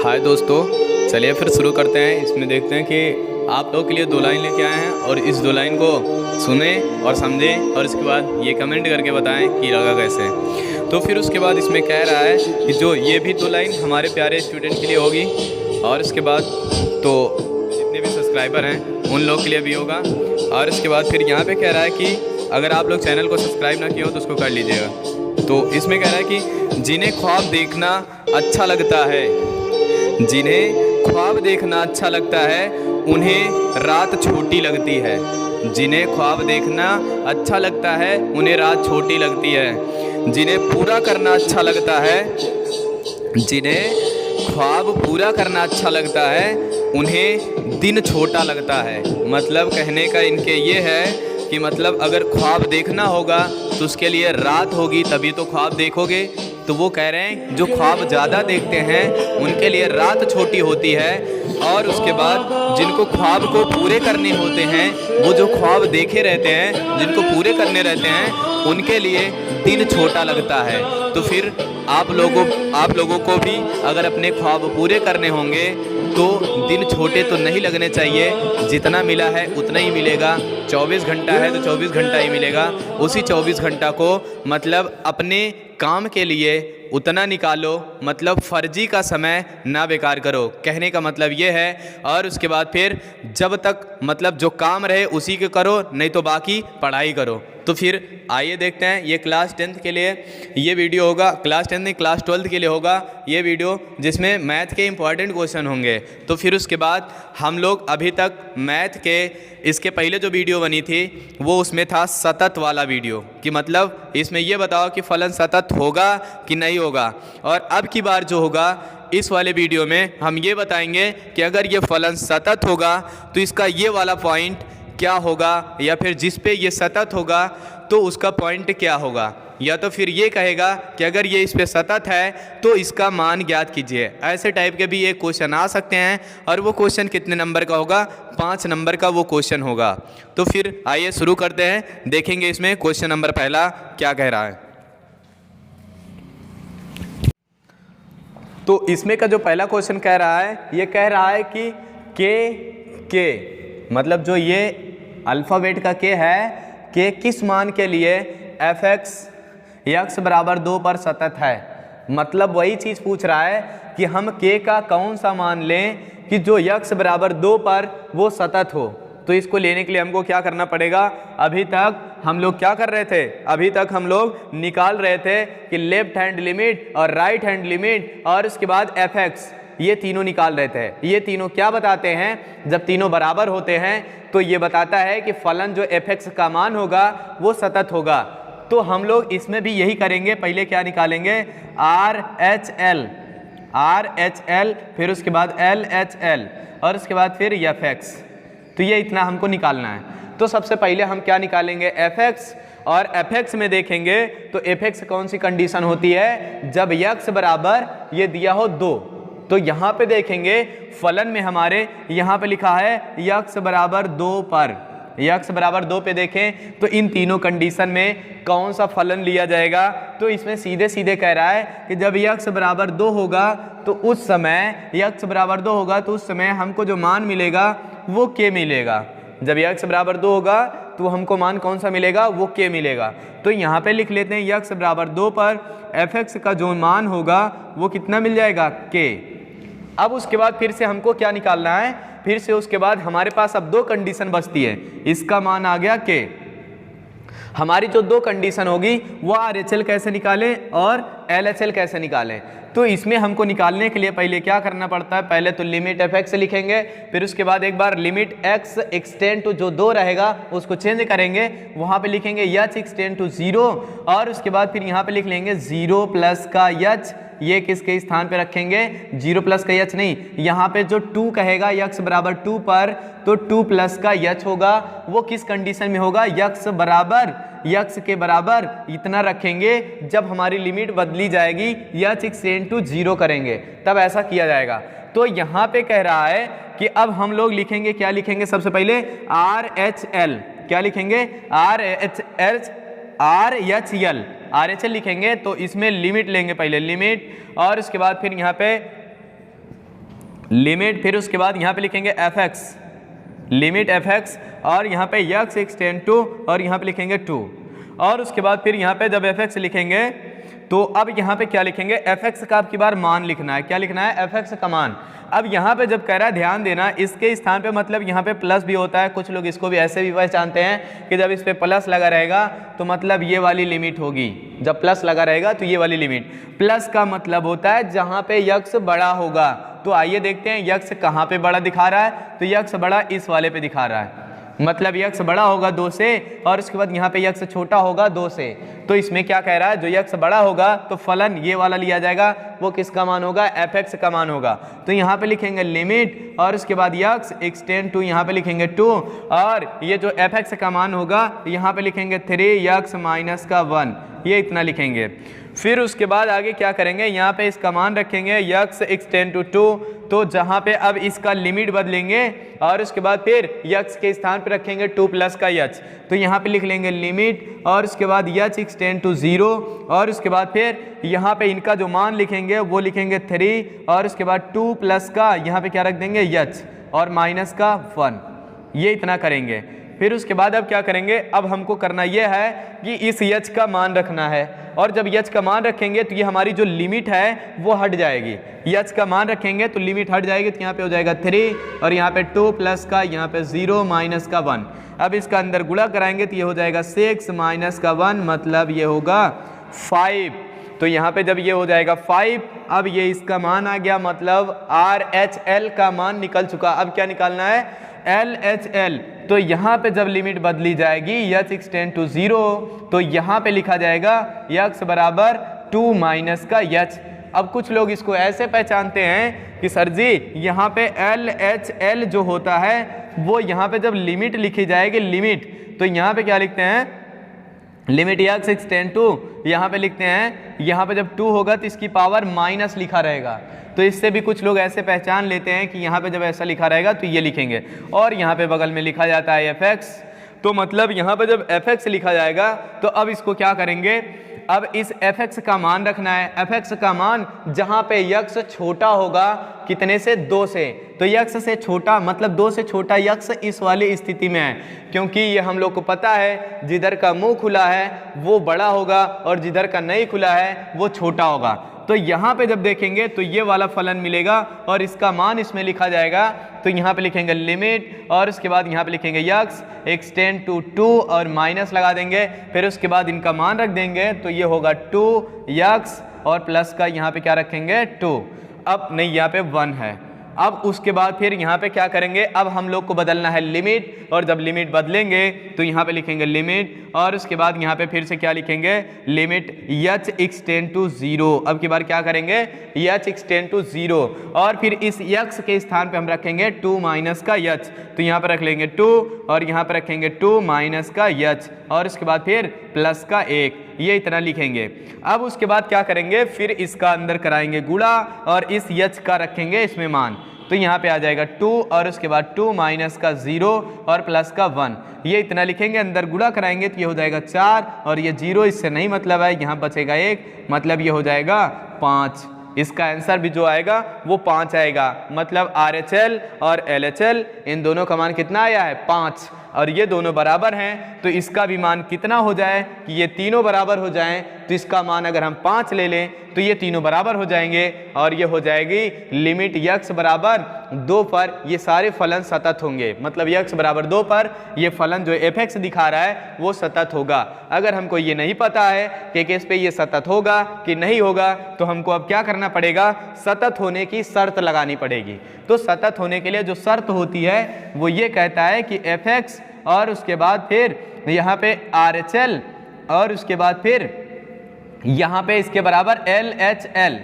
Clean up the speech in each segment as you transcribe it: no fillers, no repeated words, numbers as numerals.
हाय दोस्तों, चलिए फिर शुरू करते हैं। इसमें देखते हैं कि आप लोगों के लिए दो लाइन लेके आए हैं और इस दो लाइन को सुने और समझें और इसके बाद ये कमेंट करके बताएं कि लगा कैसे। तो फिर उसके बाद इसमें कह रहा है कि जो ये भी दो लाइन हमारे प्यारे स्टूडेंट के लिए होगी और इसके बाद तो जितने भी सब्सक्राइबर हैं उन लोग के लिए भी होगा। और इसके बाद फिर यहाँ पे कह रहा है कि अगर आप लोग चैनल को सब्सक्राइब ना किए हो तो उसको कर लीजिएगा। तो इसमें कह रहा है कि जिन्हें ख्वाब देखना अच्छा लगता है, जिन्हें ख्वाब देखना अच्छा लगता है उन्हें रात छोटी लगती है। जिन्हें ख्वाब देखना अच्छा लगता है उन्हें रात छोटी लगती है। जिन्हें पूरा करना अच्छा लगता है, जिन्हें ख्वाब पूरा करना अच्छा लगता है उन्हें दिन छोटा लगता है। मतलब कहने का इनके ये है कि मतलब अगर ख्वाब देखना होगा तो उसके लिए रात होगी तभी तो ख्वाब देखोगे। तो वो कह रहे हैं जो ख्वाब ज़्यादा देखते हैं उनके लिए रात छोटी होती है। और उसके बाद जिनको ख्वाब को पूरे करने होते हैं, वो जो ख्वाब देखे रहते हैं जिनको पूरे करने रहते हैं उनके लिए दिन छोटा लगता है। तो फिर आप लोगों को भी अगर अपने ख्वाब पूरे करने होंगे तो दिन छोटे तो नहीं लगने चाहिए। जितना मिला है उतना ही मिलेगा। 24 घंटा है तो 24 घंटा ही मिलेगा। उसी 24 घंटा को मतलब अपने काम के लिए उतना निकालो। मतलब फर्जी का समय ना बेकार करो, कहने का मतलब ये है। और उसके बाद फिर जब तक मतलब जो काम रहे उसी के करो, नहीं तो बाकी पढ़ाई करो। तो फिर आइए देखते हैं। ये क्लास 10th के लिए ये वीडियो होगा, क्लास 10th नहीं क्लास 12th के लिए होगा ये वीडियो, जिसमें मैथ के इंपॉर्टेंट क्वेश्चन होंगे। तो फिर उसके बाद हम लोग अभी तक मैथ के इसके पहले जो वीडियो बनी थी वो उसमें था सतत वाला वीडियो, कि मतलब इसमें ये बताओ कि फलन सतत होगा कि नहीं होगा। और अब की बार जो होगा इस वाले वीडियो में हम ये बताएंगे कि अगर ये फलन सतत होगा तो इसका ये वाला पॉइंट क्या होगा, या फिर जिस पे ये सतत होगा तो उसका पॉइंट क्या होगा। या तो फिर ये कहेगा कि अगर ये इस पे सतत है तो इसका मान ज्ञात कीजिए। ऐसे टाइप के भी ये क्वेश्चन आ सकते हैं। और वो क्वेश्चन कितने नंबर का होगा? 5 नंबर का वो क्वेश्चन होगा। तो फिर आइए शुरू करते हैं, देखेंगे इसमें क्वेश्चन नंबर पहला क्या कह रहा है। तो इसमें का जो पहला क्वेश्चन कह रहा है, ये कह रहा है कि के मतलब जो ये अल्फ़ाबेट का के है, के किस मान के लिए f(x) x बराबर 2 पर सतत है। मतलब वही चीज़ पूछ रहा है कि हम के का कौन सा मान लें कि जो x बराबर 2 पर वो सतत हो। तो इसको लेने के लिए हमको क्या करना पड़ेगा? अभी तक हम लोग क्या कर रहे थे? अभी तक हम लोग निकाल रहे थे कि लेफ्ट हैंड लिमिट और राइट हैंड लिमिट और उसके बाद f(x), ये तीनों निकाल रहे थे। ये तीनों क्या बताते हैं? जब तीनों बराबर होते हैं तो ये बताता है कि फलन जो f(x) का मान होगा वो सतत होगा। तो हम लोग इसमें भी यही करेंगे। पहले क्या निकालेंगे? RHL, फिर उसके बाद LHL और उसके बाद फिर f(x). तो ये इतना हमको निकालना है। तो सबसे पहले हम क्या निकालेंगे? f(x), और f(x) में देखेंगे तो f(x) कौन सी कंडीशन होती है? जब x बराबर ये दिया हो 2। तो यहाँ पे देखेंगे फलन में हमारे यहाँ पे लिखा है x बराबर 2 पर। x बराबर 2 पे देखें तो इन तीनों कंडीशन में कौन सा फलन लिया जाएगा? तो इसमें सीधे सीधे कह रहा है कि जब x बराबर 2 होगा तो उस समय x बराबर 2 होगा तो उस समय हमको जो मान मिलेगा वो k मिलेगा। जब x बराबर 2 होगा तो हमको मान कौन सा मिलेगा? वो k मिलेगा। तो यहाँ पे लिख लेते हैं x बराबर 2 पर f(x) का जो मान होगा वो कितना मिल जाएगा? k। अब उसके बाद फिर से हमको क्या निकालना है? फिर से उसके बाद हमारे पास अब 2 कंडीशन बचती है। इसका मान आ गया k। हमारी जो 2 कंडीशन होगी वो RHL कैसे निकालें और LHL कैसे निकालें। तो इसमें हमको निकालने के लिए पहले क्या करना पड़ता है? पहले तो लिमिट f(x) लिखेंगे, फिर उसके बाद एक बार लिमिट x एक्सटेंड टू जो 2 रहेगा उसको चेंज करेंगे, वहाँ पे लिखेंगे h एक्सटेंड टू 0 और उसके बाद फिर यहाँ पे लिख लेंगे 0 प्लस का h। ये किसके स्थान पे रखेंगे? 0 प्लस का h नहीं, यहाँ पे जो 2 कहेगा x बराबर 2 पर तो 2 प्लस का h होगा। वो किस कंडीशन में होगा? x के बराबर इतना रखेंगे जब हमारी लिमिट बदली जाएगी, h एक्सटेंड टू 0 करेंगे तब ऐसा किया जाएगा। तो यहाँ पे कह रहा है कि अब हम लोग लिखेंगे, क्या लिखेंगे? सबसे पहले RHL, क्या लिखेंगे? RHL लिखेंगे। तो इसमें लिमिट लेंगे पहले, लिमिट, और उसके बाद फिर यहाँ पे लिमिट, फिर उसके बाद यहाँ पे लिखेंगे fx, लिमिट fx, और यहाँ पे x एक्सटेंड टू, और यहाँ पे लिखेंगे 2, और उसके बाद फिर यहाँ पे जब fx लिखेंगे तो अब यहाँ पे क्या लिखेंगे, fx का अब की बार मान लिखना है। क्या लिखना है, fx का मान। अब यहाँ पे जब कह रहा है ध्यान देना, इसके स्थान पे मतलब यहाँ पे प्लस भी होता है, कुछ लोग इसको भी ऐसे भी पहचानते हैं कि जब इस पे प्लस लगा रहेगा तो मतलब ये वाली लिमिट होगी, जब प्लस लगा रहेगा तो ये वाली लिमिट। प्लस का मतलब होता है जहाँ पे यक्स बड़ा होगा। तो आइए देखते हैं यक्स कहाँ पे बड़ा दिखा रहा है, तो यक्स बड़ा इस वाले पे दिखा रहा है, मतलब यक्स बड़ा होगा 2 से, और उसके बाद यहाँ पे यक्स छोटा होगा 2 से। तो इसमें क्या कह रहा है, जो यक्स बड़ा होगा तो फलन ये वाला लिया जाएगा, वो किसका मान होगा, fx का मान होगा। तो यहाँ पे लिखेंगे लिमिट, और उसके बाद यक्स एक्सटेंड टू, यहाँ पे लिखेंगे 2, और ये जो fx का मान होगा यहाँ पे लिखेंगे 3x माइनस का 1, ये इतना लिखेंगे। फिर उसके बाद आगे क्या करेंगे, यहाँ पे इसका मान रखेंगे x एक्सटेंड टू 2, तो जहाँ पे अब इसका लिमिट बदलेंगे और उसके बाद फिर x के स्थान पे रखेंगे 2 प्लस का h, तो यहाँ पे लिख लेंगे लिमिट, और उसके बाद h एक्सटेंड टू 0, और उसके बाद फिर यहाँ पे इनका जो मान लिखेंगे वो लिखेंगे 3, और उसके बाद 2 प्लस का यहाँ पे क्या रख देंगे h, और माइनस का 1, ये इतना करेंगे। फिर उसके बाद अब क्या करेंगे, अब हमको करना यह है कि इस h का मान रखना है, और जब h का मान रखेंगे तो ये हमारी जो लिमिट है वो हट जाएगी। h का मान रखेंगे तो लिमिट हट जाएगी, तो यहाँ पे हो जाएगा 3, और यहाँ पे 2 प्लस का, यहाँ पे 0 माइनस का 1। अब इसका अंदर गुणा कराएंगे तो ये हो जाएगा 6 माइनस का 1, मतलब ये होगा 5। तो यहाँ पे जब ये हो जाएगा 5, अब ये इसका मान आ गया, मतलब RHL का मान निकल चुका। अब क्या निकालना है, LHL। तो यहाँ पे जब लिमिट बदली जाएगी h एक्सटेंड टू 0, तो यहाँ पे लिखा जाएगा x बराबर 2 माइनस का h। अब कुछ लोग इसको ऐसे पहचानते हैं कि सर जी यहाँ पे LHL जो होता है वो यहाँ पे जब लिमिट लिखी जाएगी, लिमिट, तो यहाँ पे क्या लिखते हैं, लिमिट x एक्सटेंड टू, यहाँ पे लिखते हैं, यहाँ पे जब 2 होगा तो इसकी पावर माइनस लिखा रहेगा। तो इससे भी कुछ लोग ऐसे पहचान लेते हैं कि यहाँ पे जब ऐसा लिखा रहेगा तो ये लिखेंगे, और यहाँ पे बगल में लिखा जाता है fx। तो मतलब यहाँ पे जब fx लिखा जाएगा तो अब इसको क्या करेंगे, अब इस fx का मान रखना है। fx का मान जहाँ पे x छोटा होगा कितने से, 2 से, तो x से छोटा मतलब 2 से छोटा x इस वाली स्थिति में है, क्योंकि ये हम लोग को पता है जिधर का मुंह खुला है वो बड़ा होगा और जिधर का नहीं खुला है वो छोटा होगा। तो यहाँ पे जब देखेंगे तो ये वाला फलन मिलेगा और इसका मान इसमें लिखा जाएगा। तो यहाँ पे लिखेंगे लिमिट, और उसके बाद यहाँ पे लिखेंगे x एक्सटेंड टू 2 और माइनस लगा देंगे, फिर उसके बाद इनका मान रख देंगे, तो ये होगा 2x, और प्लस का यहाँ पे क्या रखेंगे 2, अब नहीं यहाँ पे 1 है। अब उसके बाद फिर यहाँ पे क्या करेंगे, अब हम लोग को बदलना है लिमिट, और जब लिमिट बदलेंगे तो यहाँ पे लिखेंगे लिमिट, और उसके बाद यहाँ पे फिर से क्या लिखेंगे, लिमिट h एक्सटेंड टू 0। अब की बार क्या करेंगे, h एक्सटेंड टू 0, और फिर इस x के स्थान पे हम रखेंगे 2 माइनस का h, तो यहाँ पे रख लेंगे 2, और यहाँ पे रखेंगे 2 माइनस का h, और उसके बाद फिर प्लस का 1, ये इतना लिखेंगे। अब उसके बाद क्या करेंगे, फिर इसका अंदर कराएंगे गुणा, और इस h का रखेंगे इसमें मान, तो यहाँ पे आ जाएगा 2, और उसके बाद 2 माइनस का 0 और प्लस का 1, ये इतना लिखेंगे। अंदर गुणा कराएंगे तो ये हो जाएगा 4, और ये 0 इससे नहीं मतलब है, यहाँ बचेगा 1, मतलब ये हो जाएगा 5। इसका आंसर भी जो आएगा वो 5 आएगा, मतलब RHL और LHL इन दोनों का मान कितना आया है, 5, और ये दोनों बराबर हैं। तो इसका भी मान कितना हो जाए कि ये तीनों बराबर हो जाएं, तो इसका मान अगर हम 5 ले लें तो ये तीनों बराबर हो जाएंगे, और ये हो जाएगी लिमिट x बराबर 2 पर ये सारे फलन सतत होंगे। मतलब x बराबर 2 पर ये फलन जो fx दिखा रहा है वो सतत होगा। अगर हमको ये नहीं पता है कि किस पे ये सतत होगा कि नहीं होगा, तो हमको अब क्या करना पड़ेगा, सतत होने की शर्त लगानी पड़ेगी। तो सतत होने के लिए जो शर्त होती है वो ये कहता है कि fx, और उसके बाद फिर यहाँ पे RHL, और उसके बाद फिर यहाँ पे इसके बराबर LHL,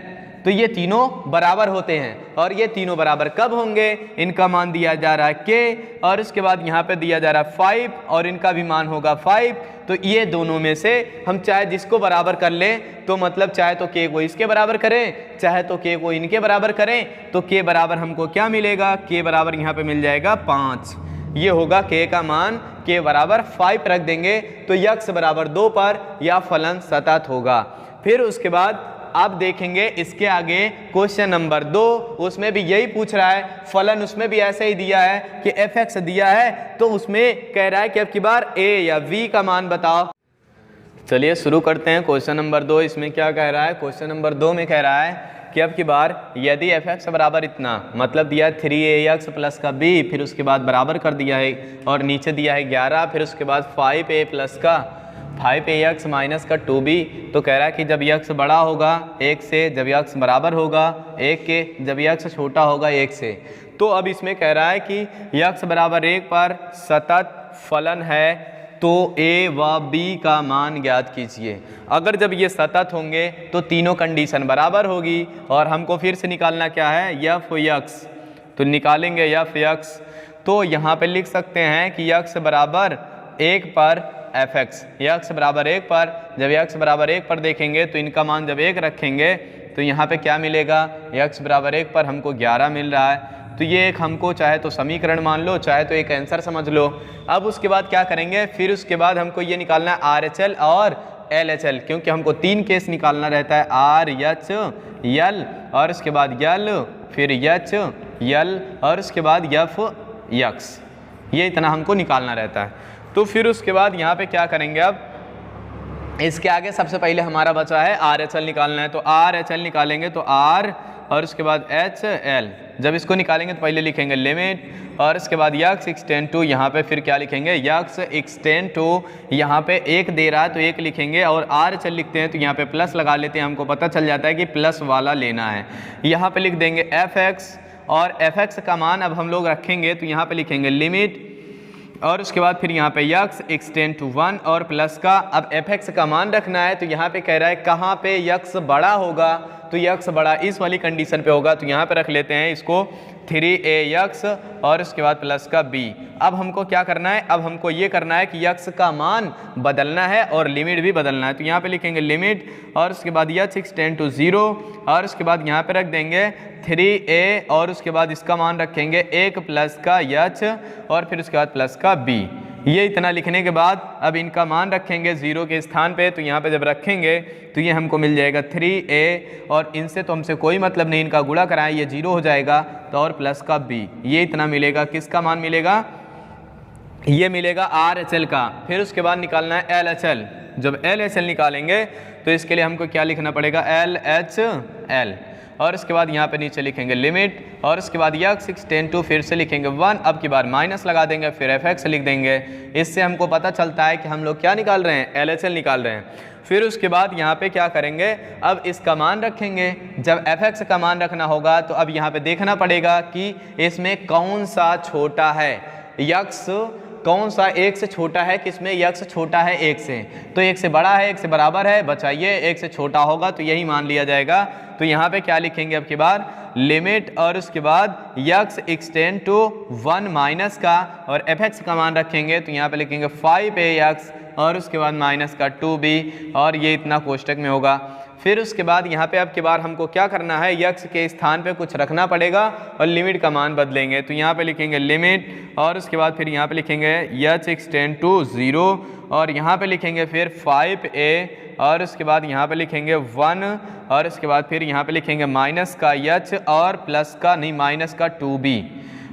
तो ये तीनों बराबर होते हैं। और ये तीनों बराबर कब होंगे, इनका मान दिया जा रहा है k, और उसके बाद यहाँ पे दिया जा रहा है 5, और इनका भी मान होगा 5। तो ये दोनों में से हम चाहे जिसको बराबर कर लें, तो मतलब चाहे तो k को इसके बराबर करें, चाहे तो k को इनके बराबर करें, तो k बराबर हमको क्या मिलेगा, k बराबर यहाँ पे मिल जाएगा 5। ये होगा k का मान, k बराबर 5 रख देंगे तो x बराबर 2 पर यह फलन सतत होगा। फिर उसके बाद अब देखेंगे इसके आगे क्वेश्चन नंबर 2, उसमें भी यही पूछ रहा है, फलन उसमें भी ऐसे ही दिया है कि f(x) दिया है, तो उसमें कह रहा है कि अब की बार a या v का मान बताओ। चलिए शुरू करते हैं क्वेश्चन नंबर 2। इसमें क्या कह रहा है, क्वेश्चन नंबर 2 में कह रहा है कि अब की बार यदि f(x) बराबर इतना, मतलब दिया है 3ax प्लस का b, फिर उसके बाद बराबर कर दिया है और नीचे दिया है 11, फिर उसके बाद 5a प्लस का 5ax माइनस का 2b, तो कह रहा है कि जब x बड़ा होगा 1 से, जब x बराबर होगा 1 के, जब x छोटा होगा 1 से। तो अब इसमें कह रहा है कि x बराबर 1 पर सतत फलन है, तो a व b का मान ज्ञात कीजिए। अगर जब ये सतत होंगे तो तीनों कंडीशन बराबर होगी और हमको फिर से निकालना क्या है, f(x), तो निकालेंगे f(x), तो यहाँ पे लिख सकते हैं कि x बराबर 1 पर f(x), x बराबर 1 पर, जब x बराबर 1 पर देखेंगे तो इनका मान जब 1 रखेंगे तो यहाँ पे क्या मिलेगा, x बराबर 1 पर हमको 11 मिल रहा है। तो ये एक हमको चाहे तो समीकरण मान लो, चाहे तो एक आंसर समझ लो। अब उसके बाद क्या करेंगे, फिर उसके बाद हमको ये निकालना है RHL और LHL, क्योंकि हमको 3 केस निकालना रहता है, RHL और उसके बाद L, फिर HL और उसके बाद FX, ये इतना हमको निकालना रहता है। तो फिर उसके बाद यहाँ पे क्या करेंगे, अब इसके आगे सबसे पहले हमारा बचा है RHL निकालना है, तो RHL निकालेंगे तो R और उसके बाद HL, जब इसको निकालेंगे तो पहले लिखेंगे लिमिट और उसके बाद x एक्सटेंड टू, यहाँ पे फिर क्या लिखेंगे, x एक्सटेंड टू, यहाँ पे 1 दे रहा है तो 1 लिखेंगे और RHL लिखते हैं तो यहाँ पे प्लस लगा लेते हैं, हमको पता चल जाता है कि प्लस वाला लेना है। यहाँ पे लिख देंगे f(x) और f(x) का मान अब हम लोग रखेंगे तो यहाँ पे लिखेंगे लिमिट और उसके बाद फिर यहाँ पे x एक्सटेंड टू 1 और प्लस का, अब f(x) का मान रखना है तो यहाँ पे कह रहा है कहाँ पे x बड़ा होगा, तो x बड़ा इस वाली कंडीशन पे होगा, तो यहाँ पे रख लेते हैं इसको 3ax और उसके बाद प्लस का b। अब हमको क्या करना है, अब हमको ये करना है कि x का मान बदलना है और लिमिट भी बदलना है, तो यहाँ पे लिखेंगे लिमिट और उसके बाद x एक्सटेंड टू 0 और उसके बाद यहाँ पे रख देंगे 3a और उसके बाद इसका मान रखेंगे 1 प्लस का h और फिर उसके बाद प्लस का b। ये इतना लिखने के बाद अब इनका मान रखेंगे 0 के स्थान पे, तो यहाँ पे जब रखेंगे तो ये हमको मिल जाएगा 3a और इनसे तो हमसे कोई मतलब नहीं, इनका गुणा कराएं ये 0 हो जाएगा, तो और प्लस का b, ये इतना मिलेगा। किसका मान मिलेगा, ये मिलेगा RHL का। फिर उसके बाद निकालना है LHL, जब LHL निकालेंगे तो इसके लिए हमको क्या लिखना पड़ेगा, LHL और इसके बाद यहाँ पे नीचे लिखेंगे लिमिट और उसके बाद x एक्सटेंड टू, फिर से लिखेंगे 1, अब की बार माइनस लगा देंगे, फिर f(x) लिख देंगे। इससे हमको पता चलता है कि हम लोग क्या निकाल रहे हैं, LHL निकाल रहे हैं। फिर उसके बाद यहाँ पे क्या करेंगे, अब इसका मान रखेंगे, जब f(x) का मान रखना होगा तो अब यहाँ पे देखना पड़ेगा कि इसमें कौन सा छोटा है, x कौन सा 1 से छोटा है, किसमें x छोटा है 1 से, तो 1 से बड़ा है, 1 से बराबर है, बचाइए 1 से छोटा होगा तो यही मान लिया जाएगा। तो यहाँ पे क्या लिखेंगे, अब की बार लिमिट और उसके बाद x एक्सटेंड टू 1 माइनस का और f(x) का मान रखेंगे तो यहाँ पे लिखेंगे 5ax और उसके बाद माइनस का 2b और ये इतना कोष्टक में होगा। फिर उसके बाद यहाँ पे अब की बार हमको क्या करना है, x के स्थान पे कुछ रखना पड़ेगा और लिमिट का मान बदलेंगे, तो यहाँ पे लिखेंगे लिमिट और उसके बाद फिर यहाँ पे लिखेंगे h एक्सटेंड टू 0 और यहाँ पे लिखेंगे फिर 5a और उसके बाद यहाँ पे लिखेंगे 1 और उसके बाद फिर यहाँ पे लिखेंगे माइनस का h और प्लस का नहीं माइनस का 2b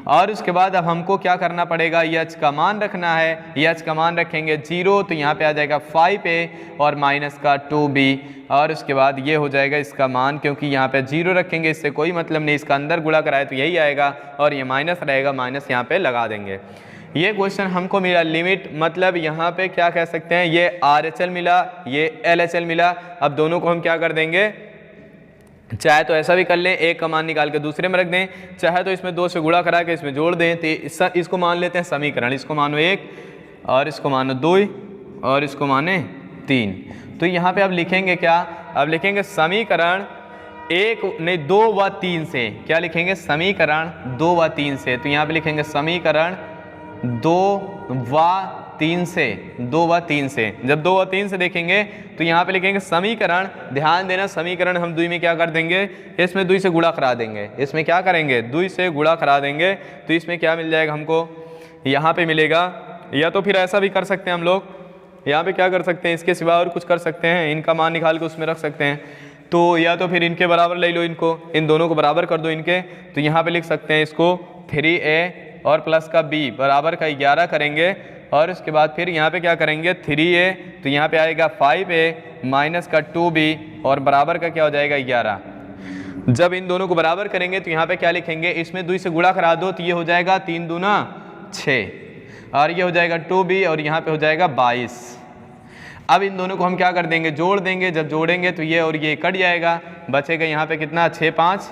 और उसके बाद अब हमको क्या करना पड़ेगा, h का मान रखना है, h का मान रखेंगे 0 तो यहाँ पे आ जाएगा 5a और माइनस का 2b और उसके बाद ये हो जाएगा इसका मान, क्योंकि यहाँ पे 0 रखेंगे इससे कोई मतलब नहीं, इसका अंदर गुणा कराए तो यही आएगा और ये माइनस रहेगा, माइनस यहाँ पे लगा देंगे। ये क्वेश्चन हमको मिला लिमिट, मतलब यहाँ पे क्या कह सकते हैं, ये RHL मिला, ये LHL मिला। अब दोनों को हम क्या कर देंगे, चाहे तो ऐसा भी कर लें, एक का मान निकाल के दूसरे में रख दें, चाहे तो इसमें 2 से गुणा करा के इसमें जोड़ दें, तो इसको मान लेते हैं समीकरण, इसको मानो 1 और इसको मानो 2 और इसको माने 3। तो यहाँ पे अब लिखेंगे क्या, अब लिखेंगे समीकरण 2 व 3 से, क्या लिखेंगे, समीकरण 2 व 3 से, तो यहाँ पे लिखेंगे समीकरण 2 व 3 से, 2 व 3 से। जब 2 व 3 से देखेंगे तो यहाँ पे लिखेंगे समीकरण, ध्यान देना समीकरण हम 2 में क्या कर देंगे, इसमें 2 से गुणा करा देंगे, इसमें क्या करेंगे 2 से गुणा करा देंगे, तो इसमें क्या मिल जाएगा हमको, यहाँ पे मिलेगा, या तो फिर ऐसा भी कर सकते हैं हम लोग, यहाँ पे क्या कर सकते हैं, इसके सिवा और कुछ कर सकते हैं, इनका मान निकाल के उसमें रख सकते हैं। तो या तो फिर इनके बराबर ले लो, इनको इन दोनों को बराबर कर दो इनके। तो यहाँ पे लिख सकते हैं इसको 3a और प्लस का b बराबर का 11 करेंगे, और उसके बाद फिर यहाँ पे क्या करेंगे 3a, तो यहाँ पे आएगा 5a माइनस का 2b और बराबर का क्या हो जाएगा 11। जब इन दोनों को बराबर करेंगे तो यहाँ पे क्या लिखेंगे, इसमें 2 से गुणा करा दो तो ये हो जाएगा 3 दूना 6 और ये हो जाएगा 2b और यहाँ पे हो जाएगा 22। अब इन दोनों को हम क्या कर देंगे, जोड़ देंगे। जब जोड़ेंगे तो ये और ये कट जाएगा, बचेगा यहाँ पे कितना 6 5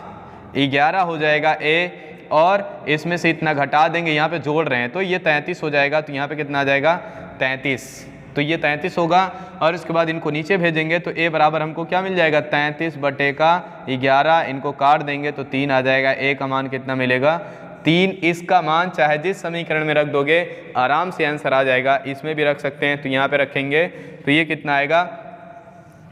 11 हो जाएगा a, और इसमें से इतना घटा देंगे, यहाँ पे जोड़ रहे हैं तो ये 33 हो जाएगा। तो यहाँ पे कितना आ जाएगा 33, तो ये 33 होगा। और उसके बाद इनको नीचे भेजेंगे तो a बराबर हमको क्या मिल जाएगा 33 बटे का 11, इनको काट देंगे तो 3 आ जाएगा। a का मान कितना मिलेगा 3। इसका मान चाहे जिस समीकरण में रख दोगे आराम से आंसर आ जाएगा। इसमें भी रख सकते हैं, तो यहाँ पे रखेंगे तो ये कितना आएगा,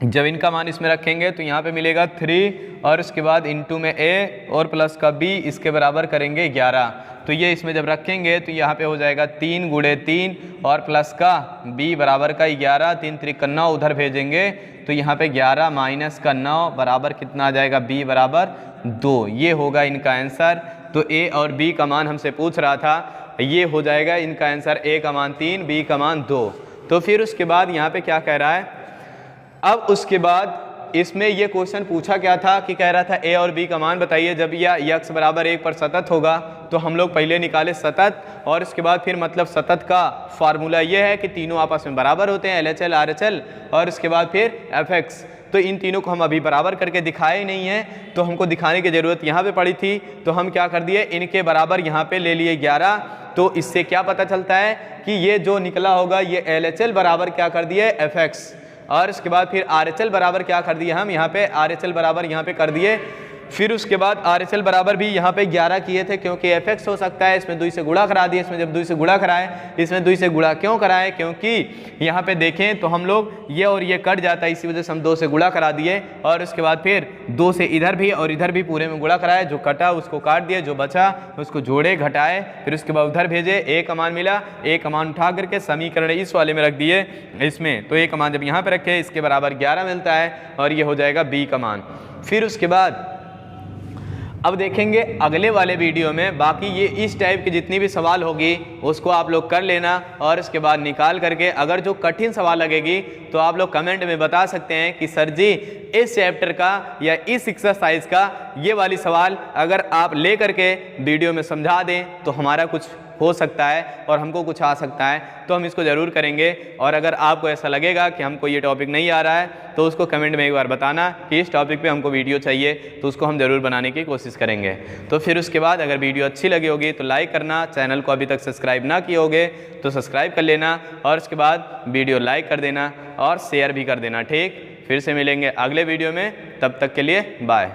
जब इनका मान इसमें रखेंगे तो यहाँ पे मिलेगा 3 और उसके बाद इंटू में a और प्लस का b इसके बराबर करेंगे 11। तो ये इसमें जब रखेंगे तो यहाँ पे हो जाएगा 3 गुणे 3 और प्लस का b बराबर का 11, 3 त्रिक 9 उधर भेजेंगे तो यहाँ पे 11 माइनस का 9 बराबर कितना आ जाएगा b बराबर 2। ये होगा इनका आंसर। तो a और b का मान हमसे पूछ रहा था, ये हो जाएगा इनका आंसर, a का मान 3 b का मान 2। तो फिर उसके बाद यहाँ पे क्या कह रहा है, अब उसके बाद इसमें ये क्वेश्चन पूछा क्या था कि कह रहा था a और b का मान बताइए जब यह x बराबर 1 पर सतत होगा। तो हम लोग पहले निकाले सतत, और उसके बाद फिर मतलब सतत का फार्मूला ये है कि तीनों आपस में बराबर होते हैं, LHL RHL, और उसके बाद फिर fx। तो इन तीनों को हम अभी बराबर करके दिखाए ही नहीं है, तो हमको दिखाने की ज़रूरत यहाँ पे पड़ी थी। तो हम क्या कर दिए, इनके बराबर यहाँ पे ले लिए 11। तो इससे क्या पता चलता है कि ये जो निकला होगा ये LHL बराबर क्या कर दिए fx, और इसके बाद फिर RHL बराबर क्या कर दिए, हम यहाँ पे RHL बराबर यहाँ पे कर दिए। फिर उसके बाद RHL बराबर भी यहाँ पे 11 किए थे, क्योंकि fx हो सकता है, इसमें 2 से गुणा करा दिए। इसमें जब 2 से गुणा कराए, इसमें 2 से गुणा क्यों कराए, क्योंकि यहाँ पे देखें तो हम लोग ये और ये कट जाता है, इसी वजह से हम 2 से गुणा करा दिए। और उसके बाद फिर 2 से इधर भी और इधर भी पूरे में गुणा कराए, जो कटा उसको काट दिए, जो बचा उसको जोड़े घटाए, फिर उसके बाद उधर भेजे, a का मान मिला, a का मान उठा करके समीकरण इस वाले में रख दिए इसमें। तो a का मान जब यहाँ पे रखे इसके बराबर 11 मिलता है, और ये हो जाएगा b का मान। फिर उसके बाद अब देखेंगे अगले वाले वीडियो में, बाकी ये इस टाइप की जितनी भी सवाल होगी उसको आप लोग कर लेना, और इसके बाद निकाल करके अगर जो कठिन सवाल लगेगी तो आप लोग कमेंट में बता सकते हैं कि सर जी इस चैप्टर का या इस एक्सरसाइज का ये वाली सवाल अगर आप ले करके वीडियो में समझा दें तो हमारा कुछ हो सकता है और हमको कुछ आ सकता है, तो हम इसको ज़रूर करेंगे। और अगर आपको ऐसा लगेगा कि हमको ये टॉपिक नहीं आ रहा है तो उसको कमेंट में एक बार बताना कि इस टॉपिक पे हमको वीडियो चाहिए, तो उसको हम ज़रूर बनाने की कोशिश करेंगे। तो फिर उसके बाद अगर वीडियो अच्छी लगी होगी तो लाइक करना, चैनल को अभी तक सब्सक्राइब ना किए होगे तो सब्सक्राइब कर लेना, और उसके बाद वीडियो लाइक कर देना और शेयर भी कर देना। ठीक, फिर से मिलेंगे अगले वीडियो में, तब तक के लिए बाय।